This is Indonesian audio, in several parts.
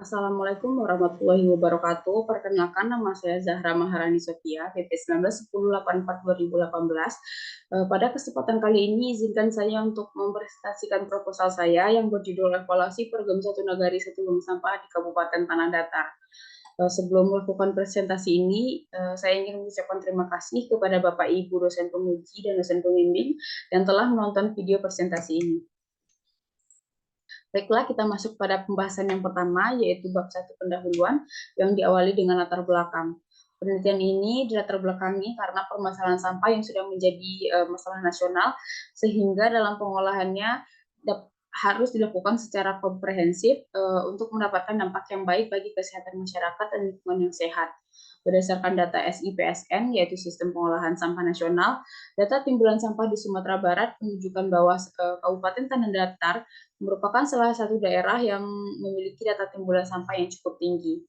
Assalamualaikum warahmatullahi wabarakatuh. Perkenalkan, nama saya Zahra Maharani Sofia, PP 191084-2018. Pada kesempatan kali ini, izinkan saya untuk mempresentasikan proposal saya yang berjudul Evaluasi Program Satu Nagari Satu Buang Sampah di Kabupaten Tanah Datar. Sebelum melakukan presentasi ini, saya ingin mengucapkan terima kasih kepada Bapak Ibu dosen penguji dan dosen pembimbing yang telah menonton video presentasi ini. Baiklah, kita masuk pada pembahasan yang pertama, yaitu bab 1 pendahuluan yang diawali dengan latar belakang. Penelitian ini dilatar belakangi karena permasalahan sampah yang sudah menjadi masalah nasional, sehingga dalam pengolahannya harus dilakukan secara komprehensif untuk mendapatkan dampak yang baik bagi kesehatan masyarakat dan lingkungan yang sehat. Berdasarkan data SIPSN, yaitu Sistem Pengolahan Sampah Nasional, data timbulan sampah di Sumatera Barat menunjukkan bahwa Kabupaten Tanah Datar merupakan salah satu daerah yang memiliki data timbulan sampah yang cukup tinggi.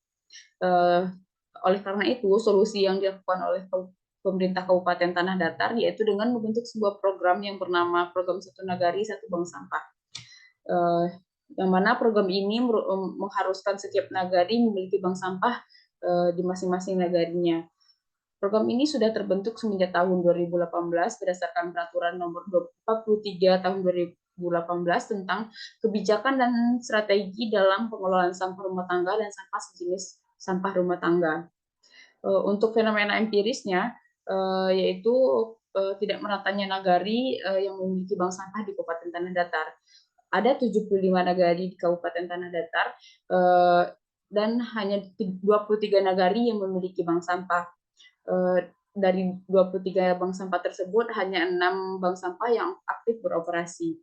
Oleh karena itu, solusi yang dilakukan oleh pemerintah Kabupaten Tanah Datar yaitu dengan membentuk sebuah program yang bernama Program Satu Nagari Satu Bank Sampah. Yang mana program ini mengharuskan setiap nagari memiliki bank sampah di masing-masing nagarinya. Program ini sudah terbentuk semenjak tahun 2018 berdasarkan Peraturan Nomor 43 Tahun 2018 tentang kebijakan dan strategi dalam pengelolaan sampah rumah tangga dan sampah sejenis sampah rumah tangga. Untuk fenomena empirisnya, yaitu tidak meratanya nagari yang memiliki bank sampah di Kabupaten Tanah Datar. Ada 75 nagari di Kabupaten Tanah Datar dan hanya 23 nagari yang memiliki bank sampah. Dari 23 bank sampah tersebut hanya 6 bank sampah yang aktif beroperasi.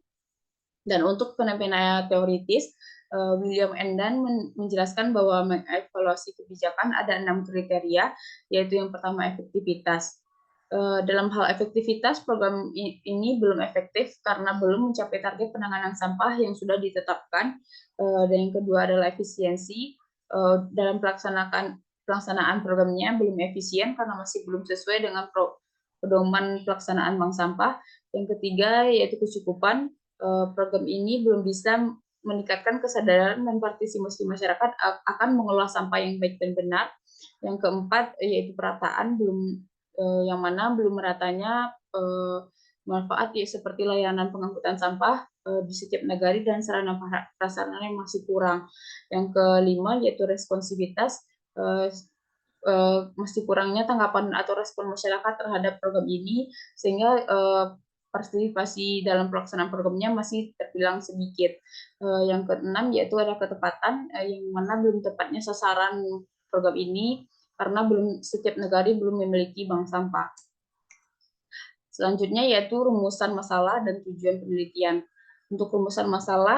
Dan untuk fenomena teoritis, William Endan menjelaskan bahwa mengevaluasi kebijakan ada 6 kriteria, yaitu yang pertama efektivitas. Dalam hal efektivitas, program ini belum efektif karena belum mencapai target penanganan sampah yang sudah ditetapkan. Dan yang kedua adalah efisiensi. Dalam pelaksanaan programnya belum efisien karena masih belum sesuai dengan pedoman pelaksanaan bank sampah. Yang ketiga yaitu kecukupan. Program ini belum bisa meningkatkan kesadaran dan partisipasi masyarakat akan mengelola sampah yang baik dan benar. Yang keempat yaitu perataan, yang mana belum meratanya manfaat seperti layanan pengangkutan sampah di setiap nagari dan sarana prasarana yang masih kurang. Yang kelima yaitu responsivitas, masih kurangnya tanggapan atau respon masyarakat terhadap program ini, sehingga partisipasi dalam pelaksanaan programnya masih terbilang sedikit. Yang keenam yaitu ada ketepatan, yang mana belum tepatnya sasaran program ini karena setiap negara belum memiliki bank sampah. Selanjutnya yaitu rumusan masalah dan tujuan penelitian. Untuk rumusan masalah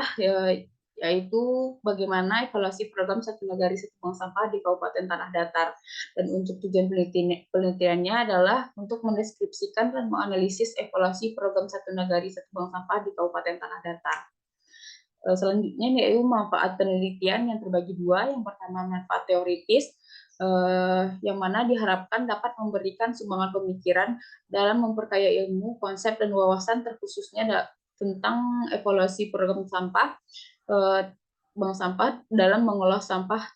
yaitu bagaimana evaluasi program Satu Nagari Satu Bank Sampah di Kabupaten Tanah Datar. Dan untuk tujuan penelitiannya adalah untuk mendeskripsikan dan menganalisis evaluasi program Satu Nagari Satu Bank Sampah di Kabupaten Tanah Datar. Selanjutnya yaitu manfaat penelitian yang terbagi dua. Yang pertama manfaat teoritis, yang mana diharapkan dapat memberikan sumbangan pemikiran dalam memperkaya ilmu, konsep, dan wawasan terkhususnya tentang evaluasi program sampah, bank sampah dalam mengolah sampah,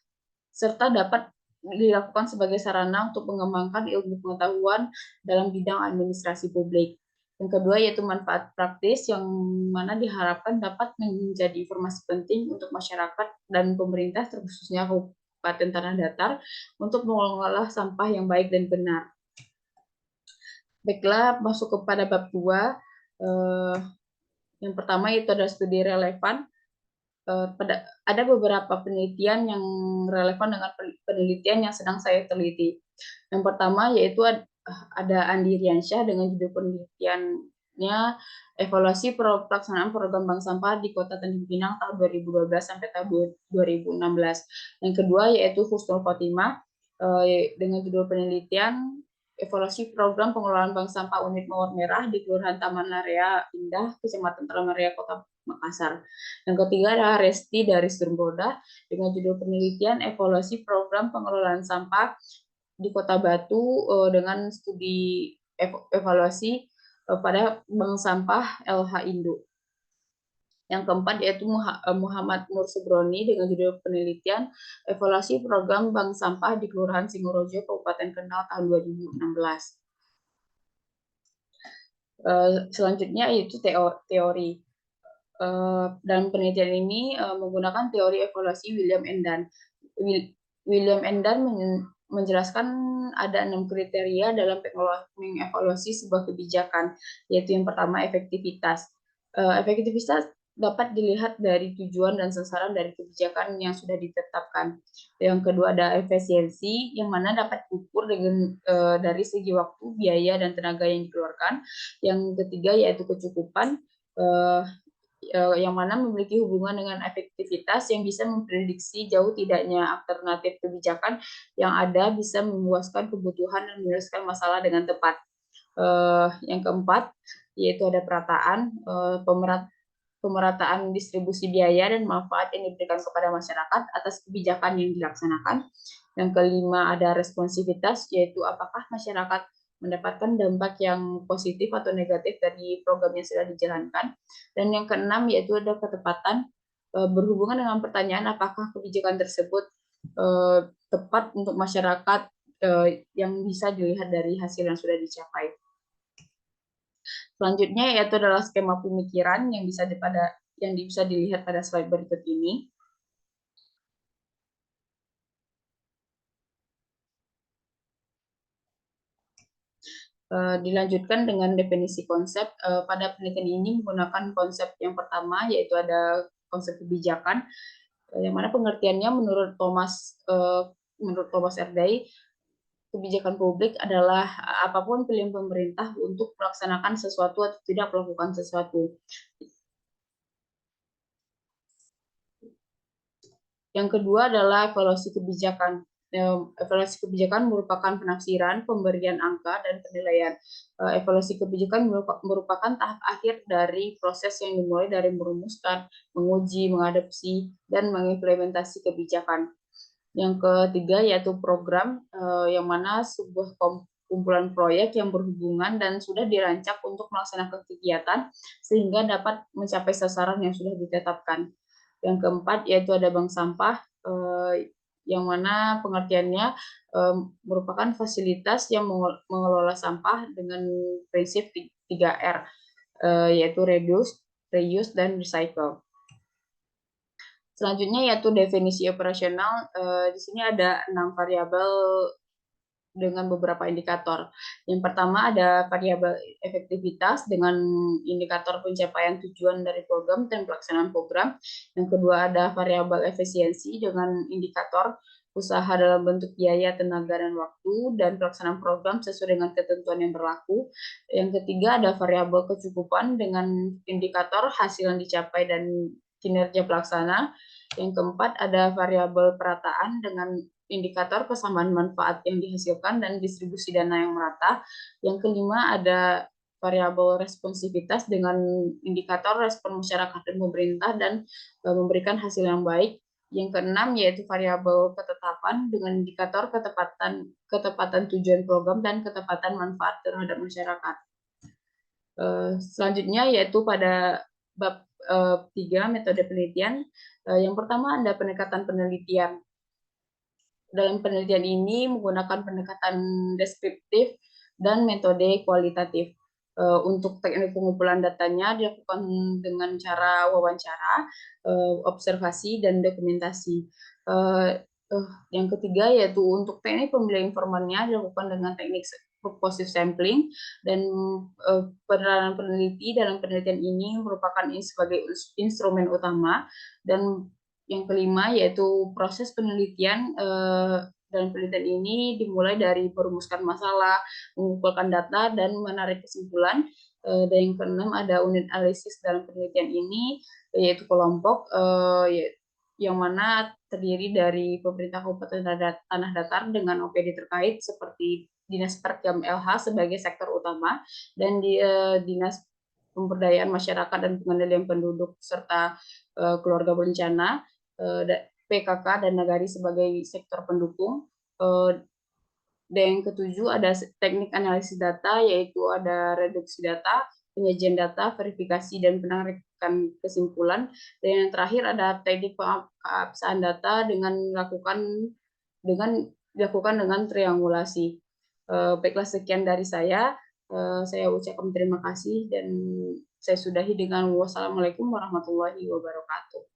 serta dapat dilakukan sebagai sarana untuk mengembangkan ilmu pengetahuan dalam bidang administrasi publik. Yang kedua yaitu manfaat praktis, yang mana diharapkan dapat menjadi informasi penting untuk masyarakat dan pemerintah, terkhususnya Kabupaten Tanah Datar, untuk mengolah sampah yang baik dan benar. Baiklah, masuk kepada bab 2. Yang pertama yaitu ada studi relevan. Ada beberapa penelitian yang relevan dengan penelitian yang sedang saya teliti. Yang pertama yaitu ada Andi Riansyah dengan judul penelitiannya evaluasi pelaksanaan program bank sampah di Kota Tanjung Pinang tahun 2012 sampai tahun 2016. Yang kedua yaitu Husnul Khotimah dengan judul penelitian evaluasi program pengelolaan bank sampah unit Mawar Merah di Kelurahan Taman Area Indah, Kecamatan Taman Area, Kota Makassar. Yang ketiga adalah Resti dari Surboda dengan judul penelitian evaluasi program pengelolaan sampah di Kota Batu dengan studi evaluasi pada bank sampah LH Indo. Yang keempat yaitu Muhammad Nur Subroni dengan judul penelitian evaluasi program bank sampah di Kelurahan Singorojo, Kabupaten Kendal tahun 2016. Selanjutnya yaitu teori. Dalam penelitian ini menggunakan teori evaluasi William Endan. William Endan menjelaskan ada 6 kriteria dalam mengevaluasi sebuah kebijakan, yaitu yang pertama efektivitas. Efektivitas dapat dilihat dari tujuan dan sasaran dari kebijakan yang sudah ditetapkan. Yang kedua ada efisiensi, yang mana dapat diukur dengan dari segi waktu, biaya, dan tenaga yang dikeluarkan. Yang ketiga yaitu kecukupan, yang mana memiliki hubungan dengan efektivitas yang bisa memprediksi jauh tidaknya alternatif kebijakan yang ada bisa memuaskan kebutuhan dan menyelesaikan masalah dengan tepat. Yang keempat yaitu ada perataan, pemerataan distribusi biaya dan manfaat yang diberikan kepada masyarakat atas kebijakan yang dilaksanakan. Yang kelima ada responsivitas, yaitu apakah masyarakat mendapatkan dampak yang positif atau negatif dari program yang sudah dijalankan. Dan yang keenam yaitu ada ketepatan, berhubungan dengan pertanyaan apakah kebijakan tersebut tepat untuk masyarakat, yang bisa dilihat dari hasil yang sudah dicapai. Selanjutnya yaitu adalah skema pemikiran yang bisa dilihat pada slide berikut ini. Dilanjutkan dengan definisi konsep. Pada penelitian ini menggunakan konsep yang pertama, yaitu ada konsep kebijakan, yang mana pengertiannya menurut Thomas Erdei, kebijakan publik adalah apapun pilihan pemerintah untuk melaksanakan sesuatu atau tidak melakukan sesuatu. Yang kedua adalah evaluasi kebijakan. Evaluasi kebijakan merupakan penafsiran, pemberian angka, dan penilaian. Evaluasi kebijakan merupakan tahap akhir dari proses yang dimulai dari merumuskan, menguji, mengadopsi, dan mengimplementasi kebijakan. Yang ketiga yaitu program, yang mana sebuah kumpulan proyek yang berhubungan dan sudah dirancang untuk melaksanakan kegiatan sehingga dapat mencapai sasaran yang sudah ditetapkan. Yang keempat yaitu ada bank sampah, yang mana pengertiannya merupakan fasilitas yang mengelola sampah dengan prinsip 3R, yaitu reduce, reuse, dan recycle. Selanjutnya yaitu definisi operasional. Di sini ada 6 variabel dengan beberapa indikator. Yang pertama ada variabel efektivitas dengan indikator pencapaian tujuan dari program dan pelaksanaan program. Yang kedua ada variabel efisiensi dengan indikator usaha dalam bentuk biaya, tenaga, dan waktu, dan pelaksanaan program sesuai dengan ketentuan yang berlaku. Yang ketiga ada variabel kecukupan dengan indikator hasil yang dicapai dan kinerja pelaksana. Yang keempat ada variabel perataan dengan indikator kesamaan manfaat yang dihasilkan dan distribusi dana yang merata. Yang kelima ada variabel responsivitas dengan indikator respon masyarakat dan pemerintah dan memberikan hasil yang baik. Yang keenam yaitu variabel ketetapan dengan indikator ketepatan tujuan program dan ketepatan manfaat terhadap masyarakat. Selanjutnya yaitu pada bab 3 metode penelitian. Yang pertama ada pendekatan penelitian. Dalam penelitian ini menggunakan pendekatan deskriptif dan metode kualitatif. Untuk teknik pengumpulan datanya dilakukan dengan cara wawancara, observasi, dan dokumentasi. Yang ketiga yaitu untuk teknik pemilihan informannya dilakukan dengan teknik purposive sampling, dan peranan peneliti dalam penelitian ini merupakan sebagai instrumen utama. Dan yang kelima yaitu proses penelitian. Dalam penelitian ini dimulai dari merumuskan masalah, mengumpulkan data, dan menarik kesimpulan. Dan yang keenam ada unit analisis dalam penelitian ini, yaitu kelompok yang mana terdiri dari pemerintah Kabupaten Tanah Datar dengan OPD terkait seperti Dinas Perkam LH sebagai sektor utama, dan Dinas Pemberdayaan Masyarakat dan Pengendalian Penduduk serta keluarga berencana, PKK dan Nagari sebagai sektor pendukung. Dan yang ketujuh ada teknik analisis data, yaitu ada reduksi data, penyajian data, verifikasi, dan penarikan kesimpulan. Dan yang terakhir ada teknik pengabsahan data dilakukan dengan triangulasi. Baiklah, sekian dari saya. Saya ucapkan terima kasih dan saya sudahi dengan wassalamualaikum warahmatullahi wabarakatuh.